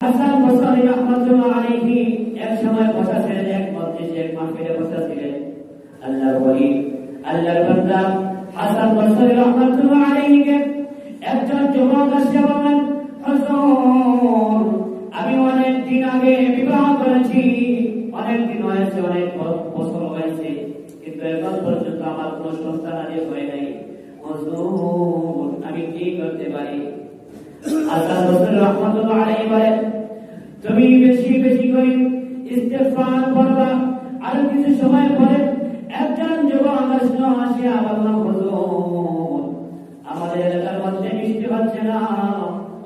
হাসান বসরি রাহমাতুল্লাহ আলাইহি এক সময় বসা ছিলেন, এক মজলিসে এক মাহফিলে বসা ছিলেন। আল্লাহর ওলি, আল্লাহর বান্দা হাসান বসরি রাহমাতুল্লাহ আলাইহিকে একজন যুবক এসে বললেন, হুজুর, আমি অনেক দিন আগে বিবাহ করেছি, অনেক দিন হয়েছে, অনেক বছর হয়েছে, কিন্তু এখন পর্যন্ত আমার কোনো সন্তান আদি হয় নাই। হুজুর, আমি কি করতে পারি? হাসান বসরি রাহমাতুল্লাহ আলাইহি বলেন, তুমি বেশি বেশি করে ইস্তেগফার করবা। আর কিছু সময় পরে একজন যুবক আসলো, আসিয়া বলল, হুজুর, আমাদের এলাকার মধ্যে বৃষ্টি হচ্ছে না,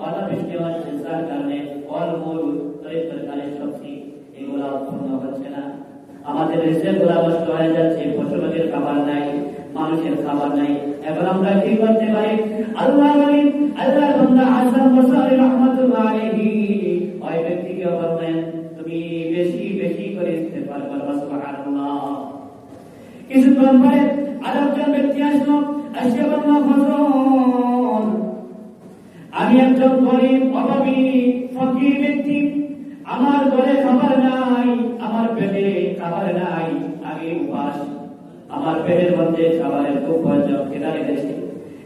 অনাবৃষ্টি হচ্ছে, যার কারণে ফলমূল, তরকারি, সবজি এগুলা উৎপন্ন হচ্ছে না। আমাদের রিজিকগুলা নষ্ট হয়ে যাচ্ছে, পশুপাখির খাবার নাই, মানুষের খাবার নাই। এখন আমরা কি করতে পারি? আল্লাহর বান্দা হাসান বসরি রাহমাতুল্লাহ আলাইহি ওই ব্যক্তিকে বললেন, তুমি বেশি বেশি করে ইস্তেগফার করবা। সুবহানাল্লাহ। কিছুক্ষণ পরে আরেকজন ব্যক্তি আসলো, এসে বলল, হুজুর, আমি একজন গরিব, অভাবী, ফকির ব্যক্তি, আমার ঘরে খাবার নাই, আমার পেটে খাবার নাই, আমি উপাস, আমার পেটের মধ্যে খাবারের খুব প্রয়োজন, খেতে লেগেছে।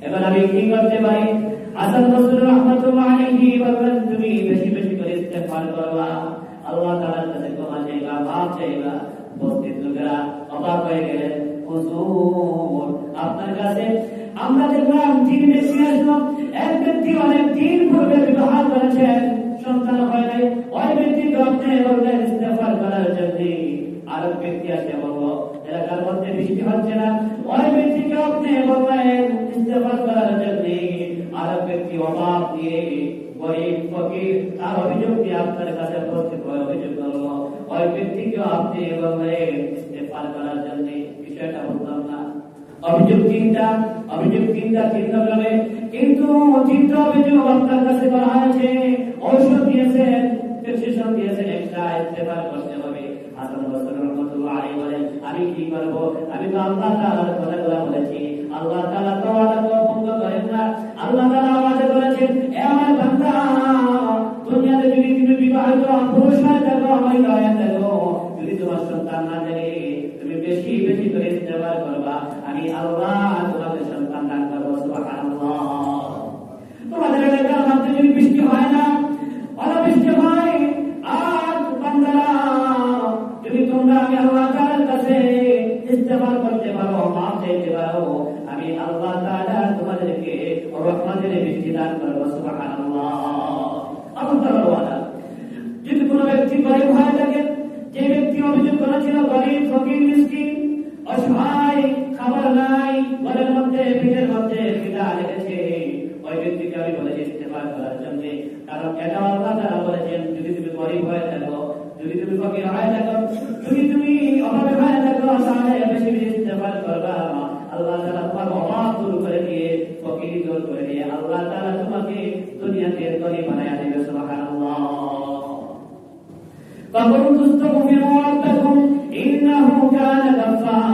এবার আমি কি করতে পারি? হাসান বসরি রাহমাতুল্লাহ আলাইহি বললেন, তুমি বেশি বেশি করে ইস্তেগফার করবা, আল্লাহ তাআলার কাছে ক্ষমা চাইবা, মাফ চাইবা। উপস্থিত লোকেরা অবাক হয়ে গেলেন, হুজুর, আপনার কাছে আমরা দেখলাম তিন ব্যক্তি আসলো, এক ব্যক্তি অনেক দিন পূর্বে বিবাহ করেছেন, সন্তান হয় নাই, ওই ব্যক্তিকে আপনি বললেন ইস্তেগফার করার জন্য। আর ব্যক্তি আসে বলল, এলাকার মধ্যে বৃষ্টি হচ্ছে না, ওই ব্যক্তিকে আপনি বললেন ইস্তেগফার করার জন্য। আর ব্যক্তি অভাব দিয়ে, গরিব, ফকির, তার অভিযোগ দিয়ে আপনার কাছে উপস্থিত হয়ে অভিযোগ করলো, ওই ব্যক্তিকে আপনি বললেন ইস্তেগফার করার জন্য। বিষয়টা বুঝলাম না। অভিযোগ তিনটা তিন রকমে, কিন্তু তিনটা অভিযোগ আপনার কাছে করা হয়েছে, ঔষধ দিয়েছেন, প্রেসক্রিপশন দিয়েছেন, একটা ইস্তেগফার করতে হবে। হাসান বসরি রাহমাতুল্লাহ আলাইহি বলেন, আমি কি করব? আমি তো আল্লাহ তাআলার কথাগুলো বলেছি, আল্লাহ তাআলা তো ওয়াদা ভঙ্গ করেন না। আল্লাহ তাআলা ওয়াদা করেছেন, এ আমার বান্দা, দুনিয়াতে যদি তুমি বিবাহিত পুরুষ হয়ে থাকো, মহিলা হয়ে থাকো, যদি তোমার সন্তান না থাকে, তুমি বেশি বেশি করে ইস্তেগফার করবা, আমি আল্লাহ তোমাকে সন্তান দান করব। সুবহানাল্লাহ। তোমাদের এলাকার মধ্যে যদি বৃষ্টি হয় না, অনাবৃষ্টি হয়, আর বান্দারা যদি তোমরা আমি আল্লাহ তাআলার কাছে ইস্তেগফার করতে পারো, মাফ চাইতে পারো, আমি আল্লাহ তাআলা তোমাদেরকে রহমতের বৃষ্টি দান করব। সুবহানাল্লাহ। আল্লাহ তাআলার ওয়াদা। যদি কোনো ব্যক্তি গরিব হয়ে থাকে, যে ব্যক্তি অভিযোগ করেছিল গরিব, ফকির, মিসকিন, অসহায়, খাবার নাই, ঘরের মধ্যে পেটের মধ্যে খিদা লেগেছে, ওই ব্যক্তিকে আমি বলেছি ইস্তেগফার করার জন্য। কারণ এটা আল্লাহ তাআলা বলেছেন, যদি তুমি গরিব হয়ে থাকো, যদি তুমি ফকির হয়ে থাকো, যদি তুমি অভাবে হয়ে থাকো, তাহলে বেশি বেশি ইস্তেগফার করবা। আল্লাহ তাআলা তোমার অভাব দূর করে দিয়ে, ফকির দূর করে দিয়ে, আল্লাহ তাআলা তোমাকে দুনিয়াতে গরিব বানায়া দিবে। সুবহানাল্লাহ। فقلت استغفروا ربكم إنه كان غفارا